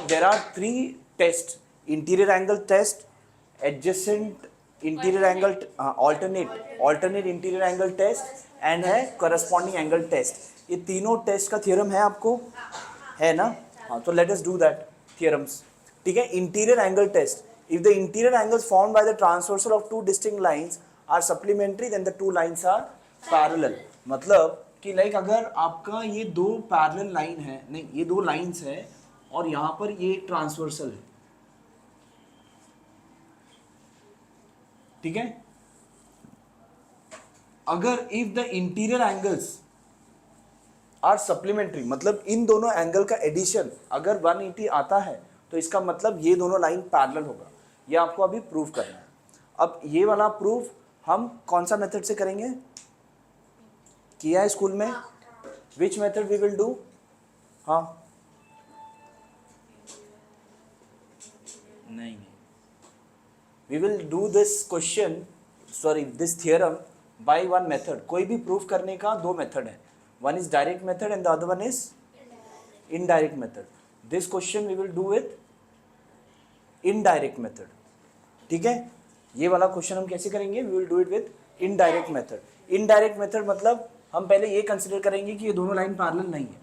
There are 3 test, interior angle test, adjacent interior angle, alternate interior angle test and है corresponding angle test. ये तीनों test का theorem है आपको, है ना? हाँ, तो let us do that theorems. ठीक है, interior angle test, if the interior angles formed by the transversal of 2 distinct lines are supplementary then the 2 lines are parallel. मतलब कि लाइक अगर आपका ये 2 पैरेलल लाइन है, नहीं ये 2 लाइंस है और यहां पर ये ट्रांसवर्सल है, ठीक है? अगर if the interior angles are supplementary, मतलब इन दोनों एंगल का एडिशन अगर 180 आता है तो इसका मतलब ये दोनों लाइन पैरेलल होगा। ये आपको अभी प्रूव करना है। अब ये वाला प्रूफ हम कौन सा मेथड से करेंगे? किया है स्कूल में, which method we will do? हाँ, नहीं, we will do this question, sorry this theorem by one method. कोई भी प्रूफ करने का 2 मेथड है, one is direct method and the other one is indirect method. This question we will do with indirect method. ठीक है, ये वाला question हम कैसे करेंगे? We will do it with indirect method. Indirect method मतलब हम पहले ये कंसिडर करेंगे कि ये दोनों लाइन पैरेलल नहीं है,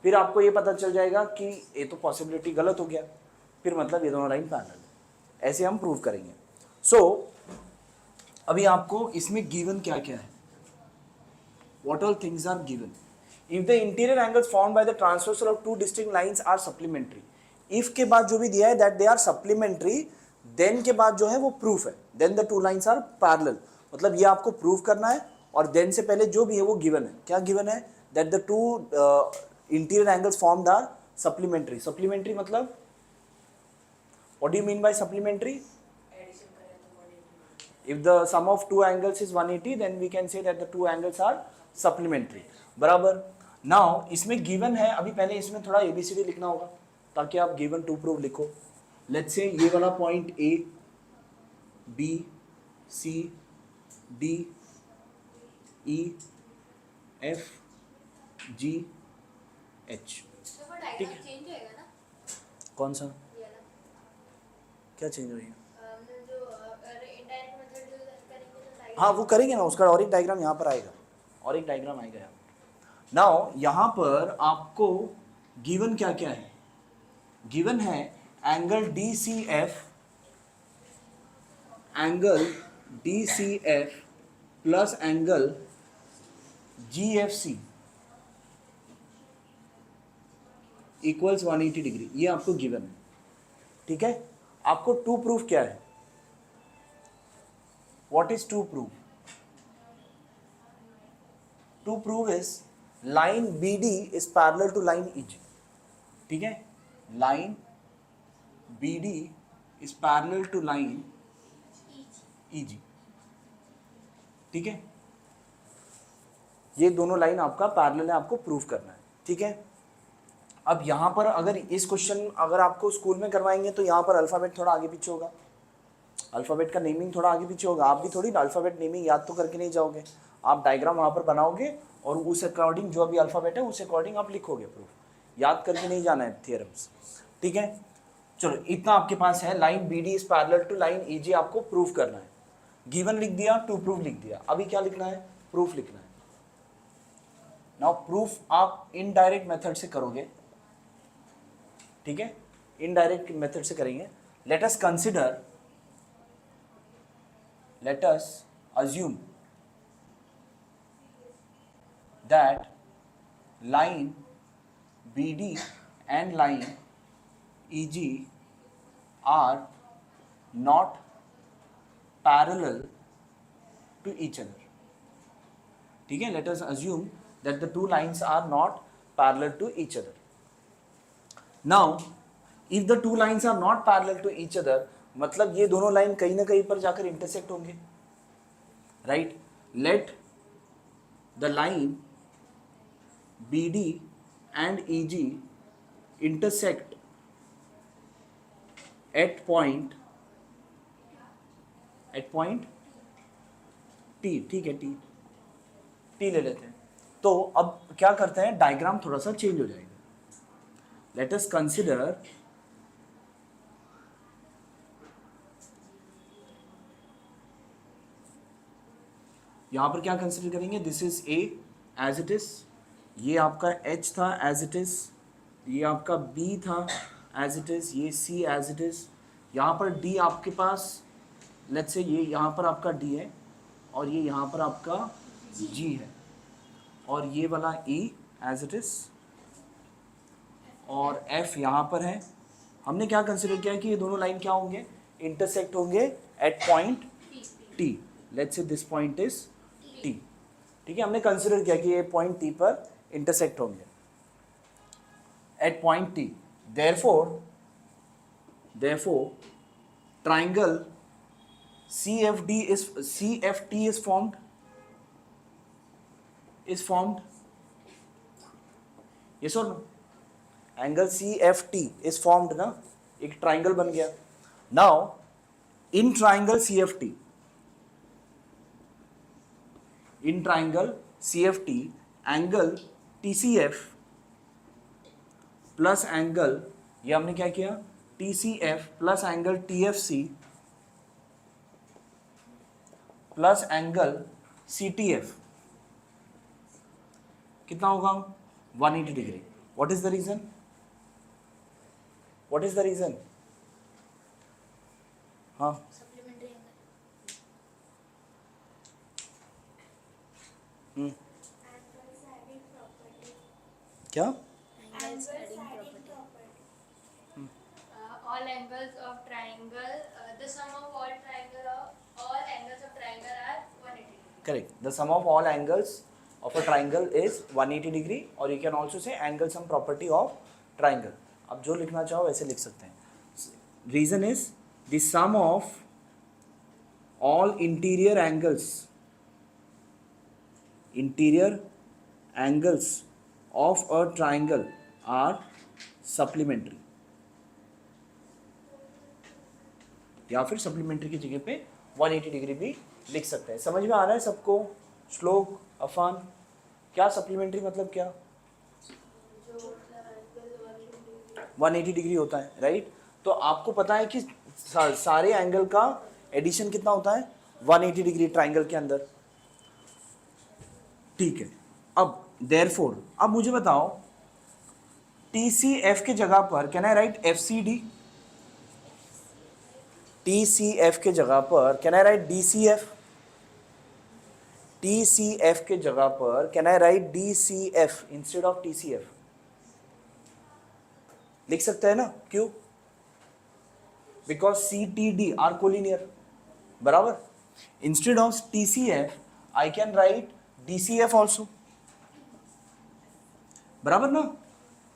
फिर आपको ये पता चल जाएगा कि ये तो पॉसिबिलिटी गलत हो गया, फिर मतलब ये दोनों लाइन पैरेलल है। ऐसे हम प्रूव करेंगे। सो अभी आपको इसमें गिवन क्या क्या है, what all things are given. If the interior angles formed by the transversal of 2 distinct lines are supplementary, if के बाद जो भी दिया है that they are supplementary, then के बाद जो है वो proof है, then the 2 lines are parallel। मतलब ये आपको proof करना है और then से पहले जो भी है वो given है। क्या given है? that the 2 interior angles formed are supplementary। supplementary मतलब what do you mean by supplementary? If the sum of 2 angles is 180 then we can say that the 2 angles are supplementary, बराबर। Now इसमें given है, अभी पहले इसमें थोड़ा ABCD लिखना होगा ताकि आप गिवन टू प्रूव लिखो। लेट्स से ये वाला point A B C D E F G H, ठीक है? कौन सा? क्या चेंज हो रही है? हाँ वो करेंगे ना, उसका और एक डायग्राम यहाँ पर आएगा, और एक डायग्राम आएगा यहाँ। नाउ यहाँ पर आपको गिवन क्या क्या है? गिवन है angle DCF plus angle GFC equals 180 degree, ये आपको गिवन है, ठीक है? आपको टू प्रूफ क्या है? What is to prove? To prove is line BD is parallel to line EG, ठीक है? Line BD is parallel to line EG, ठीक है? ये दोनों लाइन आपका पैरेलल है, आपको प्रूव करना है, ठीक है? अब यहाँ पर अगर इस क्वेश्चन अगर आपको स्कूल में करवाएंगे तो यहाँ पर अल्फ़ाबेट थोड़ा आगे पीछे होगा, अल्फ़ाबेट का नेमिंग थोड़ा आगे पीछे होगा। आप भी थोड़ी अल्फ़ाबेट नेमिंग याद तो करके नहीं जाओगे, आप डायग्राम वहाँ पर बनाओगे और उस अकॉर्डिंग जो भी अल्फ़ाबेट है उस अकॉर्डिंग आप लिखोगे प्रूफ, याद करके नहीं जाना है थियरम्स, ठीक है? चलो इतना आपके पास है, line BD is parallel to line EG आपको प्रूफ करना है। गिवन लिख दिया, टू प्रूफ लिख दिया, अभी क्या लिखना है? प्रूफ लिखना है। नाउ प्रूफ आप इनडायरेक्ट मेथड से करोगे, ठीक है? इनडायरेक्ट मेथड से करेंगे। Let us consider, let us assume that line BD and line EG are not parallel to each other, ठीक है? Let us assume that the two lines are not parallel to each other. Now if the two lines are not parallel to each other, मतलब ये दोनों line कहीं ना कहीं पर जाकर इंटरसेक्ट होंगे, right? Let the line BD and EG intersect at point T, ठीक है? T ले लेते हैं। तो अब क्या करते हैं, डायग्राम थोड़ा सा चेंज हो जाएगा। let us consider यहां पर क्या कंसिडर करेंगे, this is A as it is, ये आपका H था एज इट इज, ये आपका B था एज इट इज, ये C एज इट इज, यहाँ पर D आपके पास लेट्स से ये यहाँ पर आपका D है और ये यहाँ पर आपका G है और ये वाला E एज इट इज और F यहाँ पर है। हमने क्या कंसिडर किया कि ये दोनों लाइन क्या होंगे, इंटरसेक्ट होंगे at point T, let's say this point is T, ठीक है। हमने कंसिडर किया कि ये पॉइंट T पर इंटरसेक्ट होंगे at point T, therefore triangle CFT is formed yes or no, angle CFT is formed ना, एक ट्राइंगल बन गया। Now in triangle CFT angle TCF plus angle, ये हमने क्या किया, TCF plus angle TFC plus angle CTF कितना होगा, 180 degree. What is the reason, हाँ सप्लीमेंट्री एंगल, क्या, angles adding property, all angles of triangle, the sum of all angles of triangle are 180 degree. Correct, the sum of all angles of a triangle is 180 degree, और you can also say angle sum property of triangle. अब जो लिखना चाहो वैसे लिख सकते हैं। Reason is the sum of all interior angles of a triangle are supplementary, या फिर सप्लीमेंट्री की जगह पे 180 डिग्री भी लिख सकते हैं। समझ में आ रहा है सबको, श्लोक, अफान, क्या सप्लीमेंट्री मतलब क्या, 180 डिग्री होता है, राइट। तो आपको पता है कि सारे एंगल का एडिशन कितना होता है, 180 डिग्री ट्राइंगल के अंदर, ठीक है। अब देयरफॉर, अब मुझे बताओ TCF के जगह पर can I right FCD, TCF के जगह पर can I right DCF, TCF के जगह पर can I right DCF instead of TCF, लिख सकते हैं ना, क्यों, बिकॉज CTD आर कोलिनियर, बराबर। Instead of TCF I can write DCF also, बराबर ना।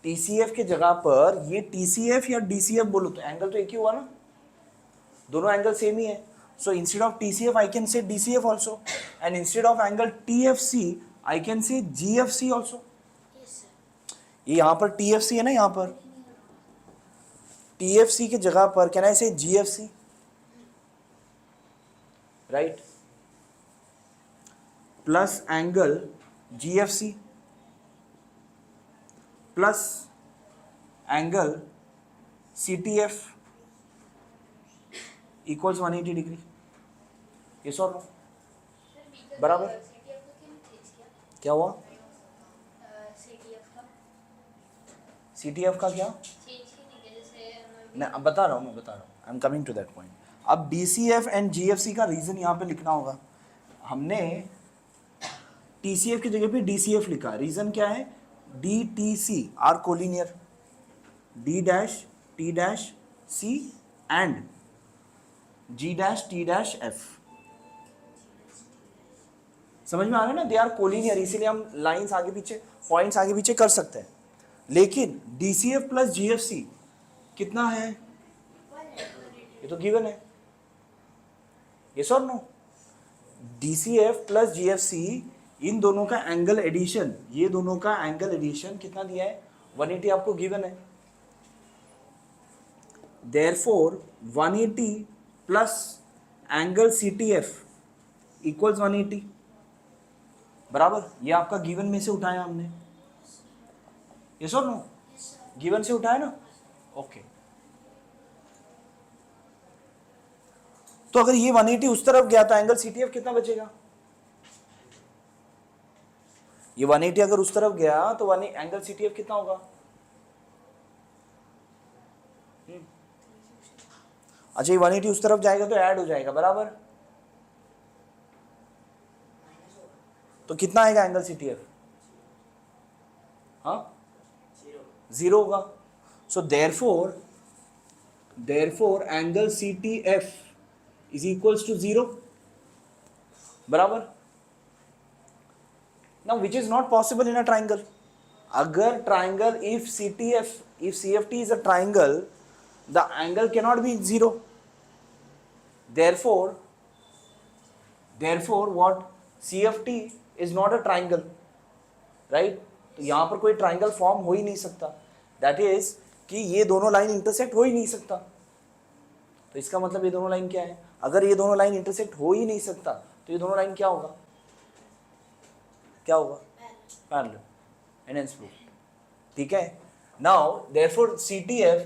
TCF के जगह पर ये TCF या DCF बोलो तो एंगल तो एक ही हुआ ना, दोनों एंगल सेम ही है। So instead of TCF I can say DCF also, and instead of angle TFC I can say GFC also. ये यहाँ पर TFC है ना, यहाँ पर TFC की जगह पर कैन आई से GFC, right, plus angle GFC plus angle CTF equals 180 degree, yes और नो, बराबर। CTF को क्यों चेंज किया? क्या हुआ, CTF का CTF का क्या, चेंज ही नहीं किया, जैसे मैं अब बता रहा हूँ, I am coming to that point. अब DCF एंड GFC का रीजन यहाँ पे लिखना होगा। हमने TCF की जगह पे DCF लिखा, रीजन क्या है, DTC are collinear, D dash T dash C and G dash T dash F, समझ में आ रहा है ना, दे आर कोलिनियर, इसीलिए हम लाइंस आगे पीछे, पॉइंट्स आगे पीछे कर सकते हैं। लेकिन DCF प्लस GFC कितना है, ये तो गिवन है, यस और नो। DCF प्लस GFC इन दोनों का एंगल एडिशन, ये दोनों का एंगल एडिशन कितना दिया है, 180 आपको गिवन है। Therefore 180 plus angle CTF equals 180, बराबर। ये आपका गिवन में से उठाया हमने, यस और नो, गिवन से उठाया ना, ओके। तो अगर ये 180 उस तरफ गया तो एंगल CTF कितना बचेगा? ये 180 अगर उस तरफ गया तो एंगल CTF कितना होगा? अच्छा, ये 180 उस तरफ जाएगा तो ऐड हो जाएगा, बराबर। तो कितना आएगा एंगल CTF? हाँ, 0 होगा। So therefore angle CTF is equals to 0, बराबर। Now which is not possible in a triangle. अगर triangle, if CFT is a triangle, the angle cannot be 0. Therefore what? CFT is not a triangle, right? तो यहाँ पर कोई triangle form हो ही नहीं सकता। That is कि ये दोनों लाइन इंटरसेक्ट हो ही नहीं सकता। तो इसका मतलब ये दोनों लाइन क्या है? अगर ये दोनों लाइन इंटरसेक्ट हो ही नहीं सकता तो ये दोनों लाइन क्या होगा? क्या होगा? Parallel, and hence proof. ठीक है। Now therefore CTF,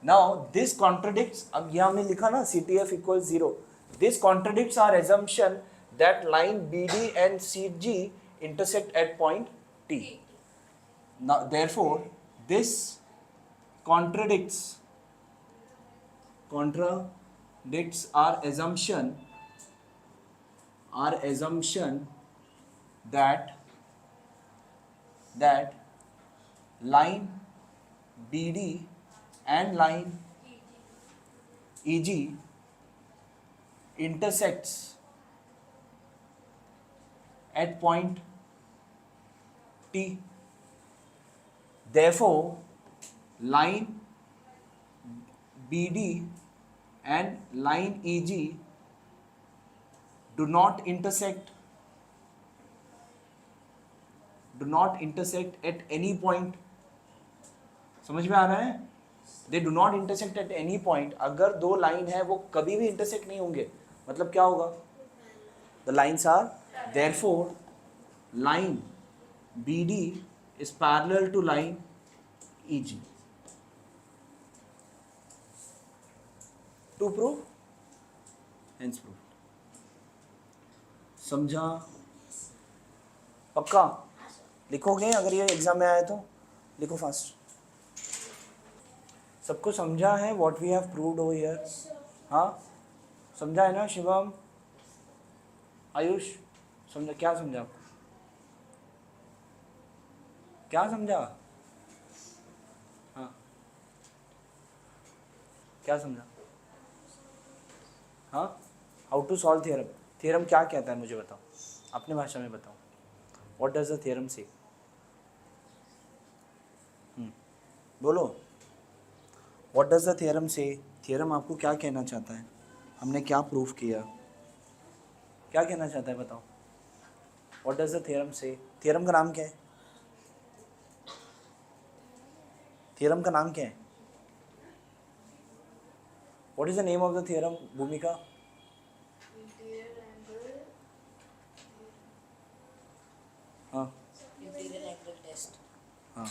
now this contradicts, अब यहाँ हमने लिखा ना CTF equals 0, this contradicts our assumption that line BD and CG intersect at point T. Now therefore this contradicts our assumption that line BD and line EG intersects at point T. Therefore line BD and line EG do not intersect at any point. समझ में आ रहा है? They do not intersect at any point. अगर दो line है वो कभी भी इंटरसेक्ट नहीं होंगे, मतलब क्या होगा? The lines are, therefore line BD is parallel to line EG. To prove, hence proof. समझा? पक्का? लिखोगे अगर ये एग्जाम में आए तो? लिखो फास्ट। सबको समझा है what we have proved over here? हाँ, समझा है ना शिवम, आयुष? समझा? क्या समझा आपको? क्या समझा? हाँ, क्या समझा? हाँ, how to solve theorem. Theorem क्या कहता है मुझे बताओ, अपने भाषा में बताओ। व्हाट डज द थ्योरम से? बोलो, व्हाट डज द थ्योरम से? थ्योरम आपको क्या कहना चाहता है? हमने क्या प्रूफ किया? क्या कहना चाहता है बताओ? व्हाट डज द थ्योरम से? थ्योरम का नाम क्या है? थ्योरम का नाम क्या है? What is the name of the theorem, भूमिका? हाँ हाँ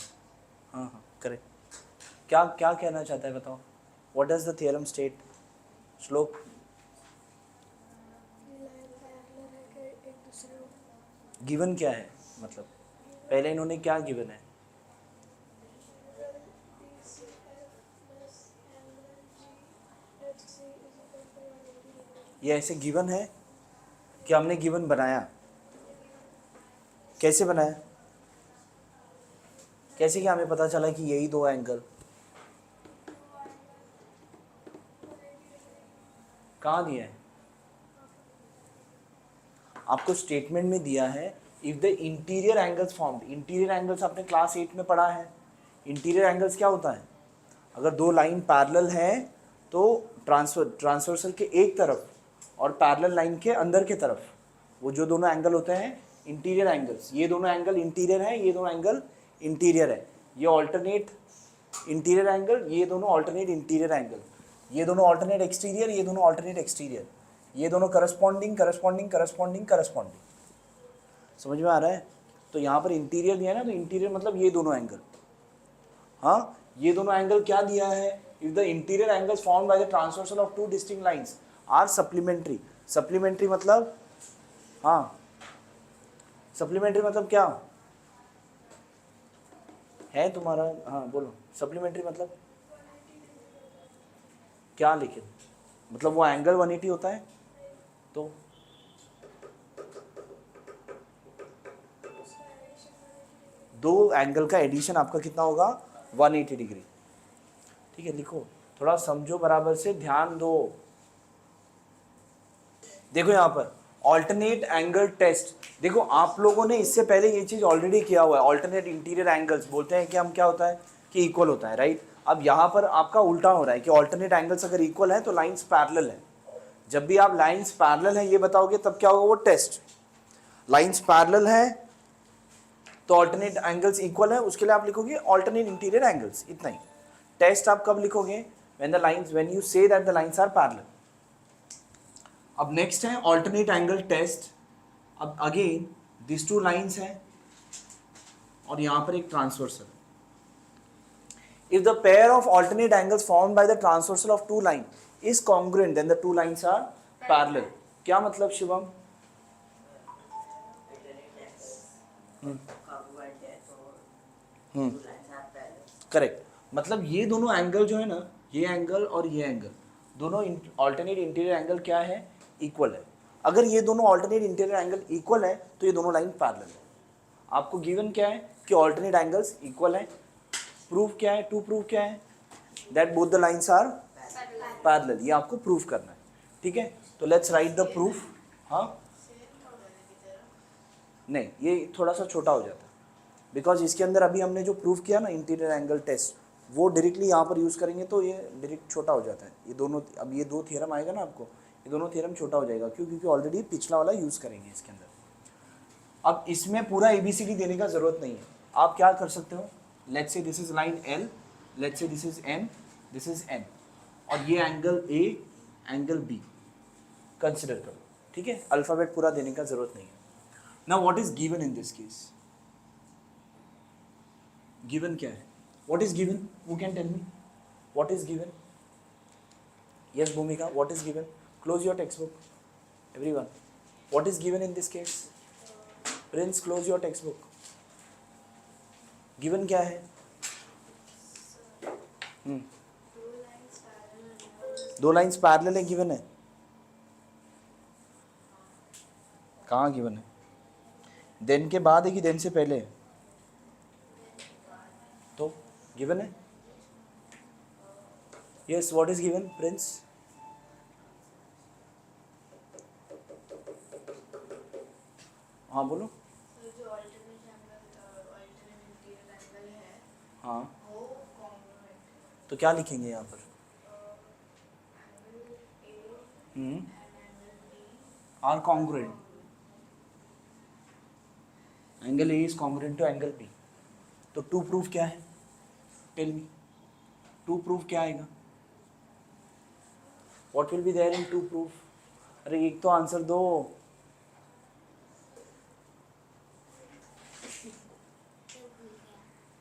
हाँ हाँ, करेक्ट। क्या क्या कहना चाहता है बताओ? What does the theorem state? श्लोक? गिवन क्या है, मतलब पहले इन्होंने क्या गिवन है? ये ऐसे गिवन है कि हमने गिवन बनाया? कैसे बनाया? कैसे कि हमें पता चला कि यही दो एंगल? कहाँ दिया है? आपको स्टेटमेंट में दिया है if the interior angles formed. Interior angles आपने क्लास 8 में पढ़ा है। इंटीरियर एंगल्स क्या होता है? अगर दो लाइन पैरेलल है तो ट्रांसवर्सल के एक तरफ और पैरेलल लाइन के अंदर के तरफ वो जो दोनों एंगल होते हैं इंटीरियर एंगल्स। ये दोनों एंगल इंटीरियर है, ये दोनों एंगल इंटीरियर है। ये ऑल्टरनेट इंटीरियर एंगल, ये दोनों ऑल्टरनेट इंटीरियर एंगल, ये दोनों ऑल्टरनेट एक्सटीरियर, ये दोनों ऑल्टरनेट एक्सटीरियर, ये दोनों करस्पॉन्डिंग करस्पॉन्डिंग करस्पॉन्डिंग करस्पॉन्डिंग। समझ में आ रहा है? तो यहाँ पर इंटीरियर दिया है ना, तो इंटीरियर मतलब ये दोनों एंगल। हाँ, ये दोनों एंगल क्या दिया है, if the interior angles formed by the transversal of two distinct lines are supplementary. Supplementary मतलब, हाँ सप्लीमेंट्री मतलब क्या है तुम्हारा, हाँ बोलो सप्लीमेंट्री मतलब क्या लिखे, मतलब वो एंगल 180 होता है तो दो एंगल का एडिशन आपका कितना होगा 180 डिग्री। ठीक है, लिखो, थोड़ा समझो, बराबर से ध्यान दो। देखो यहाँ पर ऑल्टरनेट एंगल टेस्ट, देखो आप लोगों ने इससे पहले ये चीज ऑलरेडी किया हुआ है। ऑल्टरनेट इंटीरियर एंगल्स बोलते हैं कि हम क्या होता है कि इक्वल होता है, राइट। अब यहाँ पर आपका उल्टा हो रहा है कि ऑल्टरनेट एंगल्स अगर इक्वल है तो लाइंस पैरेलल है। जब भी आप लाइंस पैरेलल है ये बताओगे तब क्या होगा वो टेस्ट। लाइंस पैरेलल है तो ऑल्टरनेट एंगल्स इक्वल है, उसके लिए आप लिखोगे ऑल्टरनेट इंटीरियर एंगल्स, इतना ही। टेस्ट आप कब लिखोगे, when you say that the lines are parallel. अब नेक्स्ट है ऑल्टरनेट एंगल टेस्ट। अब अगेन दिस टू लाइंस है और यहां पर एक transversal. If the pair of alternate angles formed by the transversal of two line is congruent then the two lines are parallel. क्या मतलब शिवम? करेक्ट, मतलब ये दोनों एंगल जो है ना, ये एंगल और ये एंगल दोनों ऑल्टरनेट इंटीरियर एंगल क्या है, इक्वल है। अगर ये दोनों ऑल्टरनेट इंटीरियर एंगल इक्वल है तो ये दोनों लाइन पैरेलल है। आपको गिवन क्या है कि ऑल्टरनेट एंगल्स इक्वल है। प्रूफ क्या है, टू प्रूफ क्या है, that both the lines are parallel. ये आपको प्रूफ करना है, ठीक है। तो लेट्स राइट द प्रूफ। हाँ नहीं, ये थोड़ा सा छोटा हो जाता है बिकॉज इसके अंदर अभी हमने जो प्रूफ किया ना इंटीरियर एंगल टेस्ट, वो डायरेक्टली यहाँ पर यूज़ करेंगे तो ये डायरेक्ट छोटा हो जाता है। ये दोनों, अब ये दो थ्योरम आएगा ना आपको, ये दोनों थ्योरम छोटा हो जाएगा क्यों, क्योंकि ऑलरेडी पिछला वाला यूज़ करेंगे इसके अंदर। अब इसमें पूरा ABCD देने का ज़रूरत नहीं है। आप क्या कर सकते हो, let's say this is line L, let's say this is N, this is N, और ये angle A, angle B consider करो, ठीक है। अल्फ़ाबेट पूरा देने का ज़रूरत नहीं है। Now what is given in this case, given क्या है, what is given, who can tell me what is given? Yes Bhumika, what is given? Close your text book everyone, what is given in this case? Prince close your text book. Given क्या है? दो lines parallel है, given है। कहाँ given है? Then के बाद है कि देन से पहले है? तो गिवन है। Yes, what is given Prince? हाँ बोलो। जो ऑल्टरनेट इंटीरियर एंगल है हाँ वो कॉन्ग्रुएंट तो क्या लिखेंगे यहाँ पर? Angle B are congruent, angle A is congruent to angle B. तो टू प्रूफ क्या है, टेल मी, टू प्रूफ क्या आएगा? What will be there in to proof? अरे एक तो आंसर दो।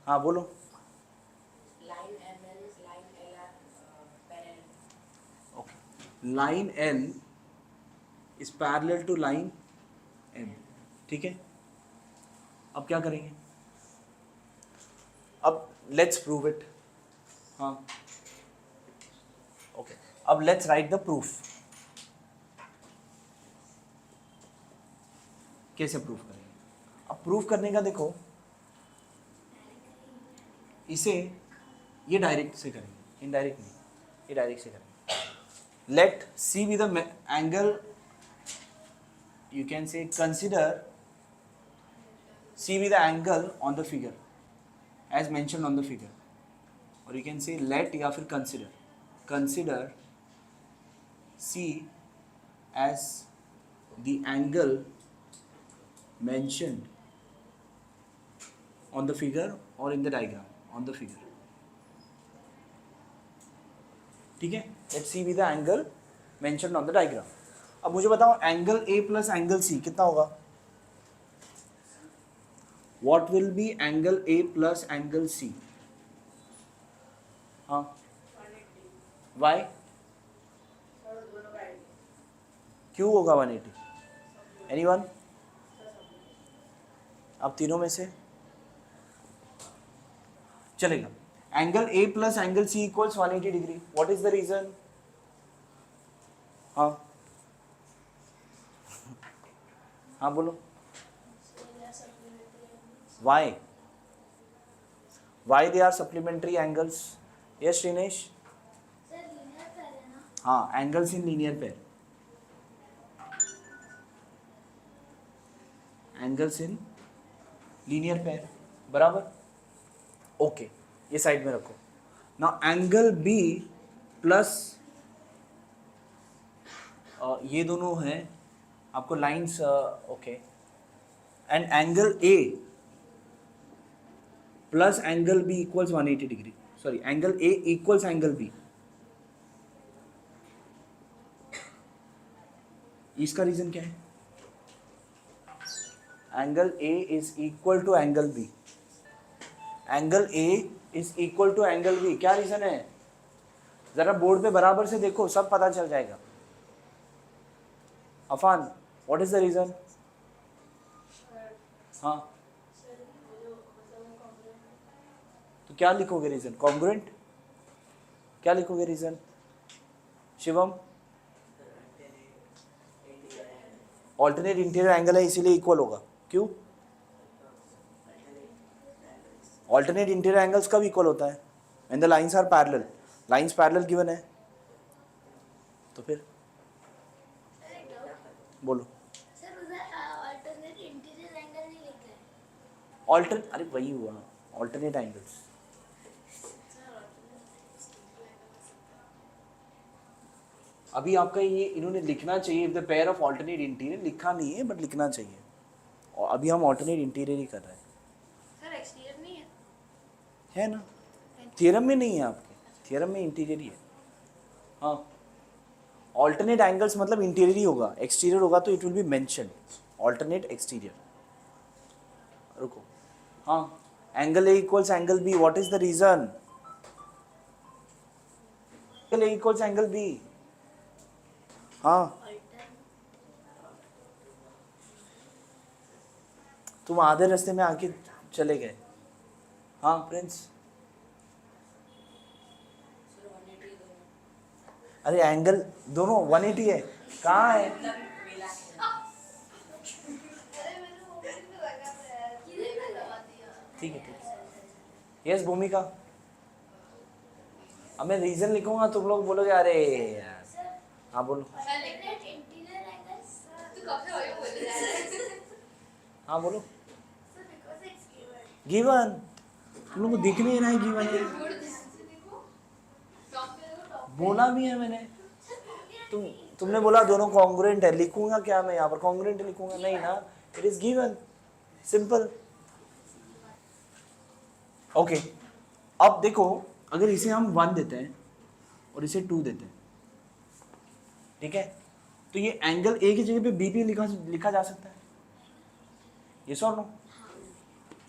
हाँ बोलो। Line ML line L are parallel. Okay, line L is parallel to line M, ठीक है। अब क्या करेंगे, अब लेट्स प्रूव इट। हाँ ओके, अब लेट्स राइट द प्रूफ। कैसे प्रूफ करेंगे? अब प्रूफ करने का देखो, इसे ये डायरेक्ट से करेंगे, इनडायरेक्ट नहीं, ये डायरेक्ट से करेंगे। Let C be the angle, you can say consider C be the angle on the figure as mentioned on the figure, or you can say let या फिर consider C as the angle mentioned on the figure or in the diagram on the figure, ठीक है। let C be the angle mentioned on the diagram। अब मुझे बताओ angle A plus angle C कितना होगा? What will be angle A plus angle C? हाँ why क्यों होगा 180? एनीवन? अब तीनों में से चलेगा. Angle A plus angle C equals 180 degree. What is the reason? हाँ हाँ बोलो. Why? Why they are supplementary angles? Yes, Shrinesh? Sir linear pair है ना. हाँ, angles in linear pair. Angles in linear pair. बराबर? ओके, ये side में रखो. Now angle B plus ये दोनों हैं आपको lines. Okay, and angle A plus angle B equals 180 degree. Sorry, angle A equals angle B. इसका रीजन क्या है? Angle A is equal to angle B. Angle A is equal to angle B. क्या reason है? जरा board पे बराबर से देखो, सब पता चल जाएगा. Afan, what is the reason? हाँ, तो क्या लिखोगे रीजन? कॉन्ग्रुएंट. क्या लिखोगे reason? Shivam, alternate interior angle है इसीलिए इक्वल होगा. क्यों? ऑल्टरनेट इंटीरियर एंगल्स कब इक्वल होता है? When the lines are parallel. Lines parallel given है, तो फिर बोलो. सर उधर अल्टरनेट इंटीरियर एंगल नहीं लिखा है. ऑल्टर अरे वही हुआ, ऑल्टरनेट एंगल्स. अभी आपका ये इन्होंने लिखना चाहिए, if the pair of alternate interior. लिखा नहीं है बट लिखना चाहिए. और अभी हम ऑल्टरनेट इंटीरियर ही कर रहे हैं. सर एक्सटीरियर नहीं है. है ना? थ्योरम में नहीं है आपके, थ्योरम में इंटीरियर ही है. हाँ, ऑल्टरनेट एंगल्स मतलब इंटीरियर ही होगा. एक्सटीरियर होगा तो it will be mentioned alternate exterior. रुको. हाँ, angle A equals angle B. What is the reason? Angle A equals angle B. हाँ, तुम आधे रास्ते में आके चले गए. हाँ प्रिंस. अरे एंगल दोनों 180 है. कहाँ है? अरे मैंने वो भी लगा था यार. किधर लगा दिया? ठीक है, ठीक है. यस भूमिका. अब मैं रीजन लिखूंगा, तुम लोग बोलोगे अरे यार. हाँ बोलो. Alternate interior angles. तू कब से वही बोल रहा है? हाँ बोलो. Sir because it's given. Given. तुम लोग को दिख नहीं रहा है गिवन है. थोड़ा ध्यान से देखो. टॉप पे देखो, टॉप. बोला भी है मैंने. तुमने बोला दोनों कॉन्ग्रुएंट है. लिखूंगा क्या मैं यहाँ पर? कॉन्ग्रुएंट लिखूंगा नहीं ना. It is given. Simple. Okay, अब देखो, अगर इसे हम 1 देते हैं और इसे 2 देते हैं, ठीक है, तो ये एंगल ए की जगह पे बी भी लिखा जा सकता है. यस और no?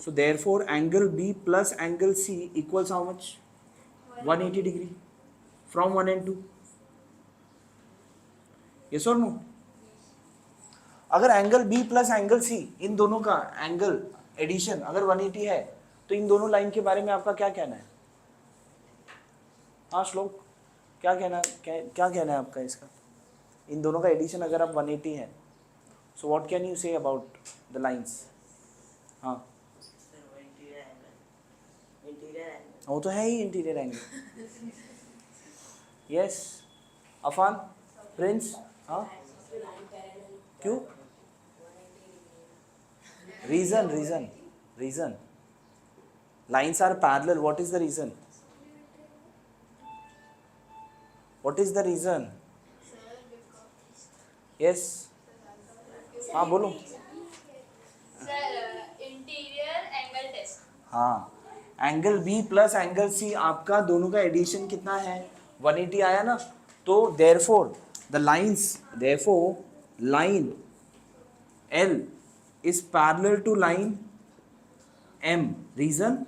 So therefore angle B plus angle C equals how much? 180 degree from 1 and 2. Yes और नो? अगर angle B plus angle C, इन दोनों का एंगल एडिशन अगर 180 है, तो इन दोनों लाइन के बारे में आपका क्या कहना है? हाँ श्लोक, क्या कहना है आपका इसका? इन दोनों का एडिशन अगर आप 180 है, so what can you say about the lines? हाँ, वो तो है ही interior angle. Yes Afan, Prince. हाँ, क्यों? Reason lines are parallel. What is the reason? Yes. हाँ बोलो. Sir interior angle test. हाँ, angle B plus angle C आपका दोनों का एडिशन कितना है? 180 आया ना. तो therefore line L is parallel to line M. Reason?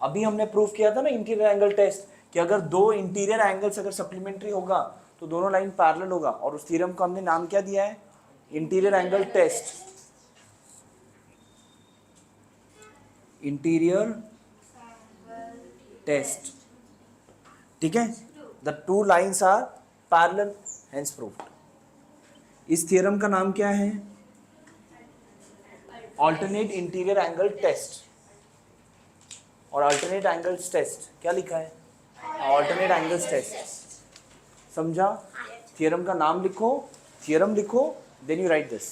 अभी हमने प्रूव किया था ना इंटीरियर एंगल टेस्ट, कि अगर दो इंटीरियर एंगल्स अगर सप्लीमेंट्री होगा तो दोनों लाइन पैरेलल होगा, और उस थ्योरम को हमने नाम क्या दिया है? Interior angle test. Interior test, ठीक है। The two lines are parallel, hence proved. इस थ्योरम का नाम क्या है? Alternate interior angle test. और अल्टरनेट एंगल्स टेस्ट क्या लिखा है? Alternate angles test. समझा? थ्योरम का नाम लिखो, थ्योरम लिखो, देन यू राइट दिस।